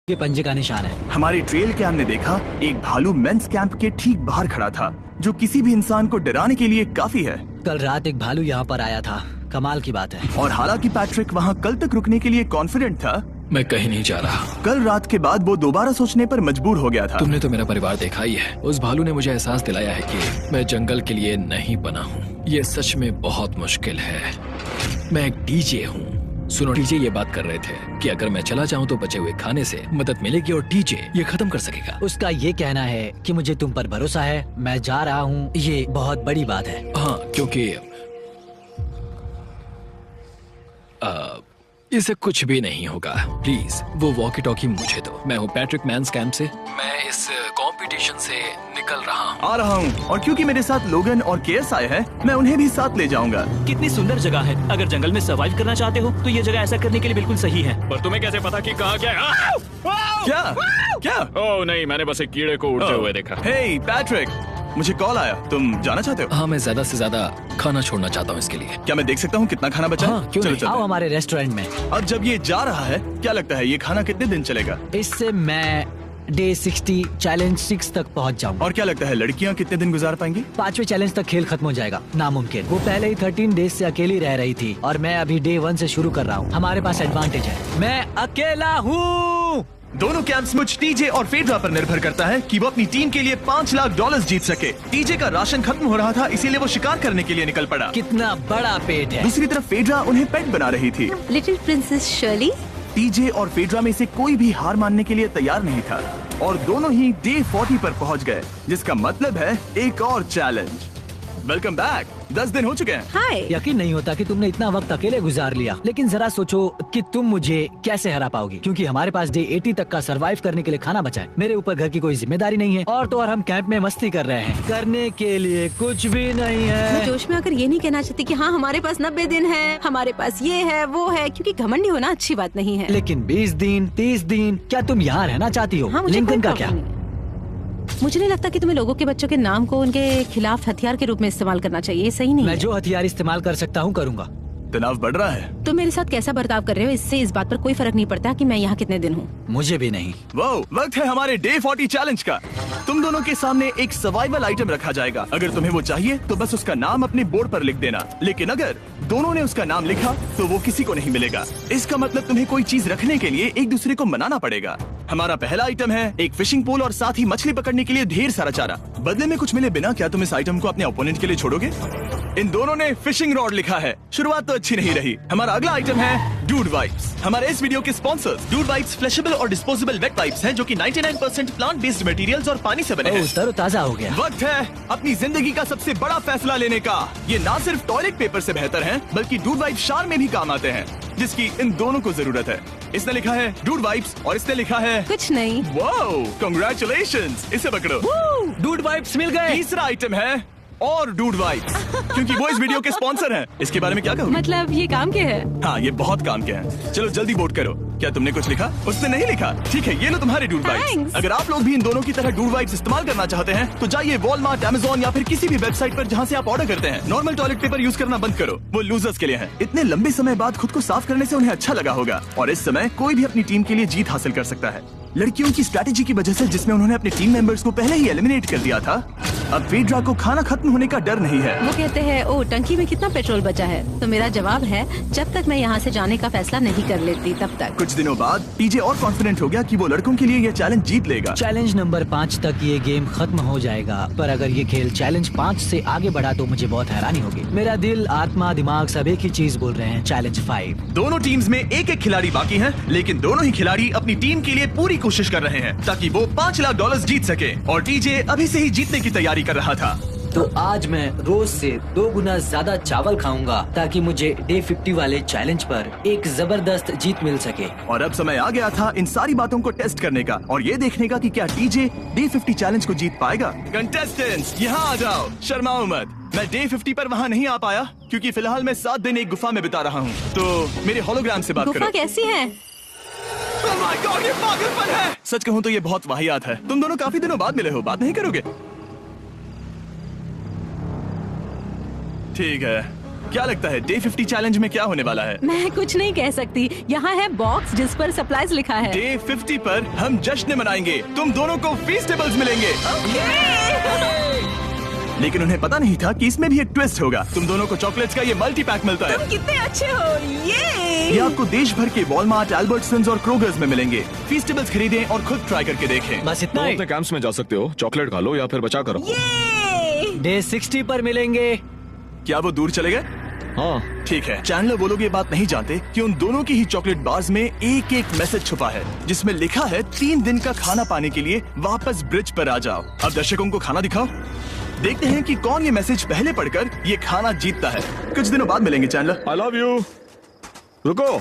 के पंजे का निशान है। हमारे ट्रेल कैम ने देखा एक भालू मेंस कैंप के ठीक बाहर खड़ा था, जो किसी भी इंसान को डराने के लिए काफी है। कल रात एक भालू यहाँ पर आया था, कमाल की बात है। और हालांकि पैट्रिक वहाँ कल तक रुकने के लिए कॉन्फिडेंट था, मैं कहीं नहीं जा रहा। कल रात के बाद वो दोबारा सोचने पर मजबूर हो गया था। तुमने तो मेरा परिवार देखा ही है। उस भालू ने मुझे एहसास दिलाया है कि मैं जंगल के लिए नहीं बना हूँ। ये सच में बहुत मुश्किल है। मैं एक डीजे हूँ। सुनो, डीजे ये बात कर रहे थे कि अगर मैं चला जाऊँ तो बचे हुए खाने से मदद मिलेगी और डीजे ये खत्म कर सकेगा। उसका ये कहना है कि मुझे तुम पर भरोसा है, मैं जा रहा हूँ, ये बहुत बड़ी बात है। हाँ, क्योंकि इसे कुछ भी नहीं होगा। प्लीज वो वॉकी टॉकी मुझे दो। मैं हूँ पैट्रिक मेंस कैंप से। मैं इस कंपटीशन से निकल रहा हूँ। आ रहा हूँ, और क्योंकि मेरे साथ लोगन और केएस आए हैं, मैं उन्हें भी साथ ले जाऊंगा। कितनी सुंदर जगह है। अगर जंगल में सर्वाइव करना चाहते हो तो ये जगह ऐसा करने के लिए बिल्कुल सही है। पर तुम्हें कैसे पता कि कहाँ क्या है? क्या क्या? ओह नहीं, मैंने बस एक कीड़े को उड़ते हुए देखा। हे पैट्रिक, मुझे कॉल आया, तुम जाना चाहते हो? हाँ, मैं ज्यादा से ज्यादा खाना छोड़ना चाहता हूँ इसके लिए। क्या मैं देख सकता हूँ कितना खाना बचा है? हाँ, क्यों चलो नहीं? चलो। आओ हमारे रेस्टोरेंट में। अब जब ये जा रहा है, क्या लगता है ये खाना कितने दिन चलेगा? इससे मैं डे 60 चैलेंज 6 तक पहुँच जाऊंगा। और क्या लगता है लड़कियाँ कितने दिन गुजार पाएंगी? 5वें चैलेंज तक खेल खत्म हो जाएगा, नामुमकिन। वो पहले ही 13 डेज से अकेली रह रही थी और मैं अभी डे 1 से शुरू कर रहा हूँ। हमारे पास एडवांटेज है, मैं अकेला हूँ। दोनों कैंप्स मुझ टीजे और फेड्रा पर निर्भर करता है कि वो अपनी टीम के लिए $5 लाख जीत सके। टीजे का राशन खत्म हो रहा था, इसीलिए वो शिकार करने के लिए निकल पड़ा। कितना बड़ा पेट है। दूसरी तरफ फेड्रा उन्हें पेट बना रही थी। Little princess Shirley. टीजे और फेड्रा में से कोई भी हार मानने के लिए तैयार नहीं था, और दोनों ही डे 40 पर पहुंच गए, जिसका मतलब है एक और चैलेंज। Welcome back. 10 दिन हो चुके हैं। हाय। यकीन नहीं होता कि तुमने इतना वक्त अकेले गुजार लिया, लेकिन जरा सोचो कि तुम मुझे कैसे हरा पाओगी, क्योंकि हमारे पास डे 80 तक का सरवाइव करने के लिए खाना बचा है। मेरे ऊपर घर की कोई जिम्मेदारी नहीं है, और तो और हम कैंप में मस्ती कर रहे हैं। करने के लिए कुछ भी नहीं मैं है। जोश में आकर ये नहीं कहना चाहती कि हाँ हमारे पास 90 दिन है, हमारे पास ये है वो है, क्योंकि घमंडी होना अच्छी बात नहीं है। लेकिन 20 दिन 30 दिन, क्या तुम यहाँ रहना चाहती हो? हाँ, मुझे लिंकन कोई का प्रॉब्लम क्या? नहीं है। मुझे नहीं लगता कि तुम्हें लोगों के बच्चों के नाम को उनके खिलाफ हथियार के रूप में इस्तेमाल करना चाहिए। ये सही नहीं मैं है। जो हथियार इस्तेमाल कर सकता हूँ करूँगा। तनाव बढ़ रहा है। तुम मेरे साथ कैसा बर्ताव कर रहे हो, इससे इस बात पर कोई फर्क नहीं पड़ता कि मैं यहाँ कितने दिन हूँ। मुझे भी नहीं। वो वक्त है हमारे डे 40 चैलेंज का। तुम दोनों के सामने एक सर्वाइवल आइटम रखा जाएगा। अगर तुम्हें वो चाहिए तो बस उसका नाम अपने बोर्ड पर लिख देना, लेकिन अगर दोनों ने उसका नाम लिखा तो वो किसी को नहीं मिलेगा। इसका मतलब तुम्हें कोई चीज रखने के लिए एक दूसरे को मनाना पड़ेगा। हमारा पहला आइटम है एक फिशिंग पोल और साथ ही मछली पकड़ने के लिए ढेर सारा चारा। बदले में कुछ मिले बिना क्या तुम इस आइटम को अपने ओपोनेंट के लिए छोड़ोगे? इन दोनों ने फिशिंग रॉड लिखा है। शुरुआत तो अच्छी नहीं रही। हमारा अगला आइटम है डूड वाइप्स। हमारे इस वीडियो के स्पॉन्सर्स डूड वाइप्स फ्लैशेबल और डिस्पोजेबल वेट वाइप्स हैं, जो कि 99% प्लांट बेस्ड मटेरियल्स और पानी से बने हैं। तरोताजा हो गया। वक्त है अपनी जिंदगी का सबसे बड़ा फैसला लेने का। ये ना सिर्फ टॉयलेट पेपर से बेहतर हैं, बल्कि डूड वाइप शार में भी काम आते हैं, जिसकी इन दोनों को जरूरत है। इसने लिखा है डूड वाइप्स और इसने लिखा है कुछ नहीं। Wow, congratulations. इसे पकड़ो। डूड वाइप्स मिल गए। तीसरा आइटम है और डूड वाइप्स, क्योंकि वो इस वीडियो के स्पॉन्सर हैं। इसके बारे में क्या कहोगे? मतलब ये काम क्या है? हाँ, ये बहुत काम के हैं। चलो जल्दी वोट करो। क्या तुमने कुछ लिखा? उसने नहीं लिखा। ठीक है, ये लो तुम्हारे डूड वाइप्स। Thanks. अगर आप लोग भी इन दोनों की तरह डूड वाइप्स इस्तेमाल करना चाहते हैं तो जाइए वॉलमार्ट, अमेज़न या फिर किसी भी वेबसाइट पर जहाँ से आप ऑर्डर करते हैं। नॉर्मल टॉयलेट पेपर यूज करना बंद करो, वो लूजर्स के लिए है। इतने लंबे समय बाद खुद को साफ करने से उन्हें अच्छा लगा होगा, और इस समय कोई भी अपनी टीम के लिए जीत हासिल कर सकता है। लड़कियों की स्ट्रैटेजी की वजह से, जिसमें उन्होंने अपने टीम मेंबर्स को पहले ही एलिमिनेट कर दिया था, अब फेड्रा को खाना खत्म होने का डर नहीं है। वो कहते हैं ओ टंकी में कितना पेट्रोल बचा है, तो मेरा जवाब है जब तक मैं यहाँ से जाने का फैसला नहीं कर लेती तब तक। कुछ दिनों बाद टीजे और कॉन्फिडेंट हो गया कि वो लड़कों के लिए ये चैलेंज जीत लेगा। चैलेंज नंबर 5 तक ये गेम खत्म हो जाएगा, पर अगर ये खेल चैलेंज 5 से आगे बढ़ा तो मुझे बहुत हैरानी होगी। मेरा दिल, आत्मा, दिमाग सब एक ही चीज बोल रहे हैं, चैलेंज 5। दोनों टीम्स में एक एक खिलाड़ी बाकी हैं, लेकिन दोनों ही खिलाड़ी अपनी टीम के लिए पूरी कोशिश कर रहे हैं ताकि वो $5 लाख जीत सके, और टीजे अभी से ही जीतने की तैयारी कर रहा था। तो आज मैं रोज से 2 गुना ज्यादा चावल खाऊंगा ताकि मुझे डे 50 वाले चैलेंज पर एक जबरदस्त जीत मिल सके। और अब समय आ गया था इन सारी बातों को टेस्ट करने का, और ये देखने का कि क्या टीजे डे 50 चैलेंज को जीत पाएगा। कंटेस्टेंट्स यहाँ आ जाओ, शर्माओ मत। मैं डे 50 पर वहाँ नहीं आ पाया क्योंकि फिलहाल मैं 7 दिन एक गुफा में बिता रहा हूँ, तो मेरे होलोग्राम से बात गुफा करो। कैसी है? Oh my God, ये पागलपन है। सच कहूँ तो ये बहुत वाहियात है। तुम दोनों काफी दिनों बाद मिले हो, बात नहीं करोगे? ठीक है, क्या लगता है डे 50 चैलेंज में क्या होने वाला है? मैं कुछ नहीं कह सकती। यहाँ है बॉक्स जिस पर सप्लाईज लिखा है। डे 50 पर हम जश्न मनाएंगे, तुम दोनों को फीस्टेबल्स मिलेंगे। लेकिन उन्हें पता नहीं था कि इसमें भी एक ट्विस्ट होगा। तुम दोनों को चॉकलेट्स का ये मल्टी पैक मिलता है। तुम कितने अच्छे हो। ये आपको देश भर के वॉलमार्ट, एल्बर्टसन्स और क्रोगर्स में मिलेंगे। फीस्टेबल्स खरीदें और खुद ट्राई करके देखें। बस तुम इतना ही। अपने कैंप्स में जा सकते हो, चॉकलेट खा लो या फिर बचा करो। डे 60 पर मिलेंगे। क्या वो दूर चले गए? हाँ, ठीक है। चैनलर वो लोग ये बात नहीं जानते कि उन दोनों की ही चॉकलेट बार्स में एक एक मैसेज छुपा है, जिसमें लिखा है 3 दिन का खाना पाने के लिए वापस ब्रिज पर आ जाओ। अब दर्शकों को खाना दिखाओ, देखते हैं कि कौन ये मैसेज पहले पढ़कर ये खाना जीतता है। कुछ दिनों बाद मिलेंगे चैनलर। I love you. रुको,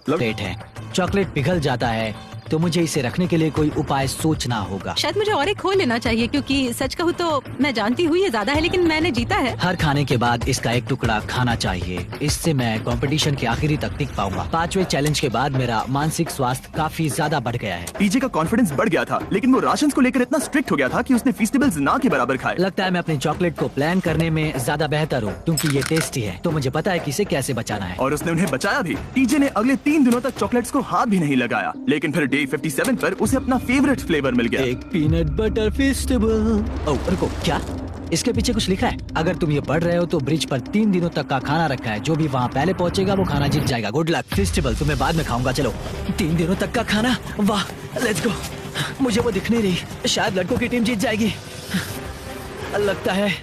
प्लेट है, चॉकलेट पिघल जाता है, तो मुझे इसे रखने के लिए कोई उपाय सोचना होगा। शायद मुझे और एक खोल लेना चाहिए, क्योंकि सच कहूँ तो मैं जानती हूँ ये ज्यादा है, लेकिन मैंने जीता है। हर खाने के बाद इसका एक टुकड़ा खाना चाहिए, इससे मैं कंपटीशन के आखिरी तक टिक पाऊंगा। 5वें चैलेंज के बाद मेरा मानसिक स्वास्थ्य काफी ज्यादा बढ़ गया है। टीजे का कॉन्फिडेंस बढ़ गया था, लेकिन वो राशन को लेकर इतना स्ट्रिक्ट हो गया था कि उसने फीस्टेबल्स ना के बराबर खाए। लगता है मैं अपने चॉकलेट को प्लान करने में ज्यादा बेहतर हूँ, क्योंकि ये टेस्टी है, तो मुझे पता है कि इसे कैसे बचाना है। और उसने उन्हें बचाया भी। टीजे ने अगले 3 दिनों तक चॉकलेट्स को हाथ भी नहीं लगाया, लेकिन फिर डे 57 पर उसे अपना फेवरेट फ्लेवर मिल गया। एक पीनट बटर फेस्टिवल। ओह रुको, क्या इसके पीछे कुछ लिखा है? अगर तुम ये पढ़ रहे हो तो ब्रिज पर 3 दिनों तक का खाना रखा है, जो भी वहाँ पहले पहुँचेगा वो खाना जीत जाएगा। Good luck. फेस्टिवल तुम्हें बाद में खाऊंगा। चलो, 3 दिनों तक का खाना, वाह, लेट्स गो। मुझे वो दिख नहीं रही, शायद लड़कों की टीम जीत जाएगी। लगता है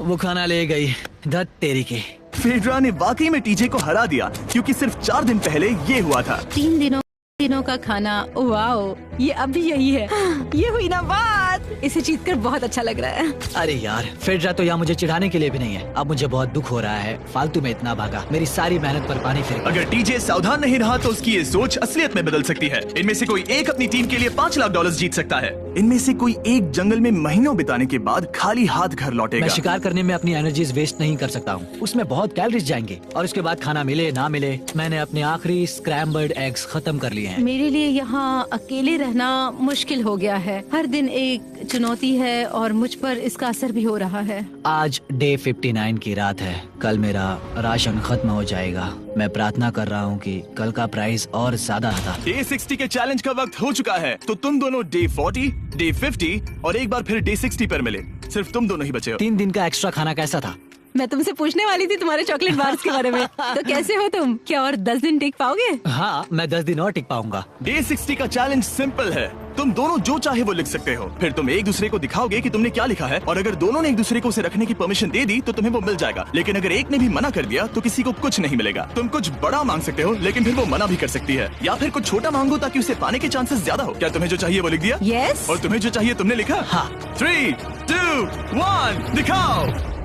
वो खाना ले गई। धत तेरी की। फेड्रा ने वाकई में टीजे को हरा दिया, क्योंकि सिर्फ 4 दिन पहले ये हुआ था। 3 दिनों का खाना। वाओ, ये अब भी यही है। ये हुई ना बात। इसे जीतकर बहुत अच्छा लग रहा है। अरे यार, फेड्रा तो यहाँ मुझे चिढ़ाने के लिए भी नहीं है। अब मुझे बहुत दुख हो रहा है, फालतू में इतना भागा, मेरी सारी मेहनत पर पानी फिर गया। अगर टीजे सावधान नहीं रहा तो उसकी ये सोच असलियत में बदल सकती है। इनमें से कोई एक अपनी टीम के लिए $5 लाख जीत सकता है। इनमें से कोई एक जंगल में महीनों बिताने के बाद खाली हाथ घर मैं लौटेगा। शिकार करने में अपनी एनर्जीज वेस्ट नहीं कर सकता हूँ, उसमें बहुत कैलोरीज जाएंगे, और उसके बाद खाना मिले ना मिले, मैंने अपने आखिरी स्क्रैम्बल्ड एग्स खत्म कर लिए हैं। मेरे लिए यहाँ अकेले रहना मुश्किल हो गया है। हर दिन एक चुनौती है और मुझ पर इसका असर भी हो रहा है। आज डे 59 की रात है, कल मेरा राशन खत्म हो जाएगा। मैं प्रार्थना कर रहा हूँ कि कल का प्राइस और ज्यादा था। डे 60 के चैलेंज का वक्त हो चुका है, तो तुम दोनों डे 40, डे 50 और एक बार फिर डे 60 पर मिले। सिर्फ तुम दोनों ही बचे हो। 3 दिन का एक्स्ट्रा खाना कैसा था? मैं तुमसे पूछने वाली थी तुम्हारे चॉकलेट बार्स के बारे में। तो कैसे हो तुम? क्या और 10 दिन टिक पाओगे? हाँ, मैं 10 दिन और टिक पाऊंगा। डे 60 का चैलेंज सिंपल है, तुम दोनों जो चाहे वो लिख सकते हो। फिर तुम एक दूसरे को दिखाओगे कि तुमने क्या लिखा है, और अगर दोनों ने एक दूसरे को उसे रखने की परमिशन दे दी तो तुम्हें वो मिल जाएगा। लेकिन अगर एक ने भी मना कर दिया तो किसी को कुछ नहीं मिलेगा। तुम कुछ बड़ा मांग सकते हो, लेकिन फिर वो मना भी कर सकती है, या फिर कुछ छोटा मांगो ताकि उसे पाने के चांसेस ज्यादा हो। क्या तुम्हें जो चाहिए वो लिख दिया? यस। और तुम्हें जो चाहिए तुमने लिखा? हाँ। 3, 2, 1 दिखाओ।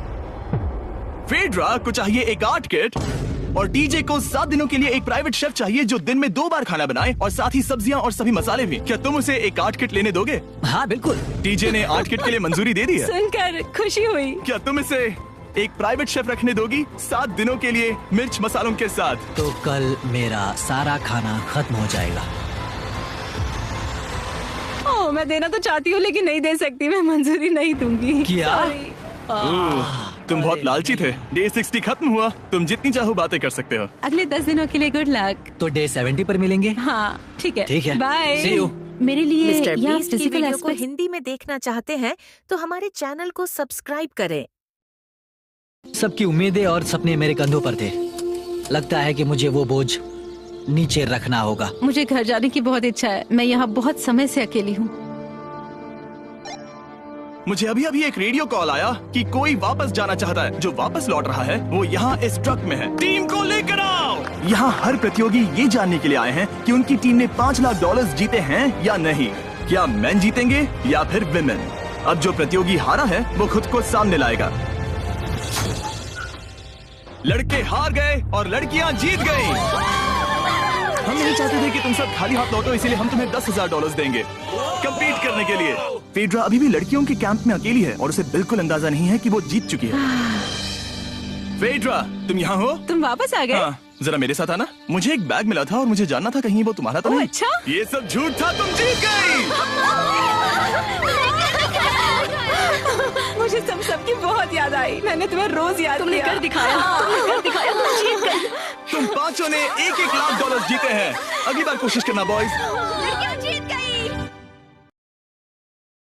फेड्रा को चाहिए एक आर्ट किट, और डीजे को 7 दिनों के लिए एक प्राइवेट शेफ चाहिए जो दिन में 2 बार खाना बनाए, और साथ ही सब्जियां और सभी मसाले भी। क्या तुम उसे एक आर्ट किट लेने दोगे? हाँ बिल्कुल। डीजे ने आर्ट किट के लिए मंजूरी दे दी है। सुनकर खुशी हुई। क्या तुम इसे एक प्राइवेट शेफ रखने दोगी 7 दिनों के लिए मिर्च मसालों के साथ? तो कल मेरा सारा खाना खत्म हो जाएगा। ओह, मैं देना तो चाहती हूँ लेकिन नहीं दे सकती। मैं मंजूरी नहीं दूंगी। क्या? Sorry। तुम बहुत लालची थे। डे 60 खत्म हुआ, तुम जितनी चाहो बातें कर सकते हो। अगले 10 दिनों के लिए गुड लक। तो डे 70 पर मिलेंगे। हाँ ठीक है। ठीक है। बाय। See you। मेरे लिए मिस्टर यहाँ बीस्ट की physical वीडियो को aspects- हिंदी में देखना चाहते हैं तो हमारे चैनल को सब्सक्राइब करें। सबकी उम्मीदें और सपने मेरे कंधों पर थे। लगता है कि मुझे वो बोझ नीचे रखना होगा। मुझे घर जाने की बहुत इच्छा है। मैं यहाँ बहुत समय से अकेली हूँ। मुझे अभी अभी एक रेडियो कॉल आया कि कोई वापस जाना चाहता है। जो वापस लौट रहा है वो यहाँ इस ट्रक में है। टीम को लेकर आओ। यहाँ हर प्रतियोगी ये जानने के लिए आए हैं कि उनकी टीम ने $5 लाख जीते हैं या नहीं। क्या मेन जीतेंगे या फिर विमेन? अब जो प्रतियोगी हारा है वो खुद को सामने लाएगा। लड़के हार गए और लड़कियां जीत गई। हम नहीं चाहते थे कि तुम सब खाली हाथ लौटो, इसीलिए हम तुम्हें $10,000 देंगे कंपीट करने के लिए। फेड्रा अभी भी लड़कियों के कैंप में अकेली है और उसे बिल्कुल अंदाजा नहीं है कि वो जीत चुकी है। फेड्रा, तुम यहाँ हो? तुम वापस आ गए? हाँ, जरा मेरे साथ आना। मुझे एक बैग मिला था और मुझे जानना था कहीं वो तुम्हारा तो ओह, नहीं। अच्छा? ये सब झूठ था, तुम जीत गई। मुझे तुम सबकी बहुत याद आई। मैंने तुम्हें रोज याद तुमने किया। कर दिखाया, तुमने कर दिखाया, तुम जीत गई। तुम पांचों ने $1-1 लाख जीते हैं। अगली बार कोशिश करना बॉयज।